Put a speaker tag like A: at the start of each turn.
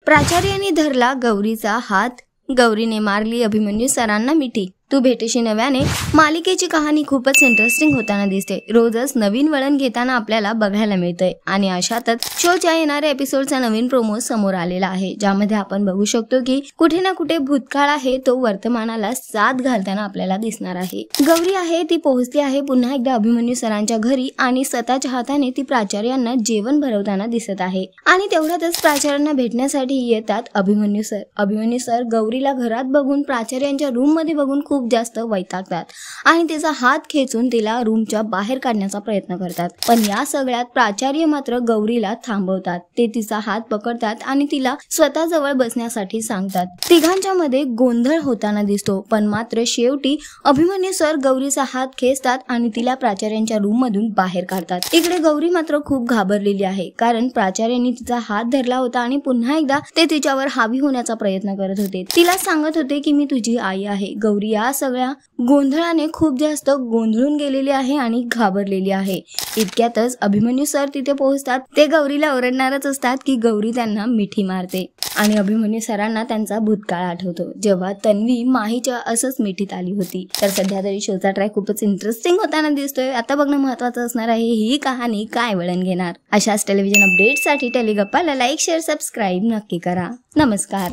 A: प्राचार्याने धरला गौरीचा हात, गौरीने मारली अभिमन्यू सरांना मिठी. तू भेटेशी नव्याने मालिकेची कहाणी खूपच इंटरेस्टिंग होताना दिसते. रोजच नवीन वळण घेताना आपल्याला बघायला मिळतंय आणि अशातच शोच्या येणाऱ्या एपिसोडचा नवीन प्रोमो समोर आलेला आहे, ज्यामध्ये आपण बघू शकतो की कुठे ना कुठे भूतकाळ आहे तो वर्तमानाला साथ घालताना आपल्याला दिसणार आहे. गौरी आहे ती पोहोचली आहे पुन्हा एकदा अभिमन्यू सरांच्या घरी आणि स्वतःच्या हाताने ती प्राचार्यांना जेवण भरवताना दिसत आहे. आणि तेवढ्यातच प्राचार्यांना भेटण्यासाठी येतात अभिमन्यू सर. अभिमन्यू सर गौरीला घरात बघून प्राचार्यांच्या रूम मध्ये बघून खूप जास्त वैतागतात आणि तिचा हात खेचून तिला रूमच्या बाहेर काढण्याचा प्रयत्न करतात. पण या सगळ्यात प्राचार्य मात्र गौरीला थांबवतात. ते तिचा हात पकडतात आणि तिला स्वतःजवळ बसण्यासाठी सांगतात. तिघांच्या मध्ये गोंधळ होताना दिसतो, पण मात्र शेवटी अभिमन्यू सर गौरीचा हात खेचतात आणि तिला प्राचार्यांच्या रूम मधून बाहेर काढतात. इकडे गौरी मात्र खूप घाबरलेली आहे, कारण प्राचार्यांनी तिचा हात धरला होता आणि पुन्हा एकदा ते तिच्यावर हावी होण्याचा प्रयत्न करत होते. तिला सांगत होते की मी तुझी आई आहे. गौरी या सगळ्या गोंधळाने खूप जास्त गोंधळून गेलेली आहे आणि घाबरलेली आहे. इतक्यातच अभिमन्यू सर तिथे पोहोचतात. ते गौरीला ओरडणारच असतात की गौरी त्यांना मिठी मारते आणि अभिमन्यू सरांना त्यांचा भूतकाळ आठवतो, जेव्हा तन्वी माहीच्या असंच मिठीत आली होती. तर सध्या तरी शोचा ट्रॅक खूपच इंटरेस्टिंग होताना दिसतोय. आता बघणं महत्त्वाचं असणार आहे ही कहाणी काय वळण घेणार. अशाच टेलिव्हिजन अपडेटसाठी टेलिगप्पाला लाईक, शेअर, सबस्क्राईब नक्की करा. नमस्कार.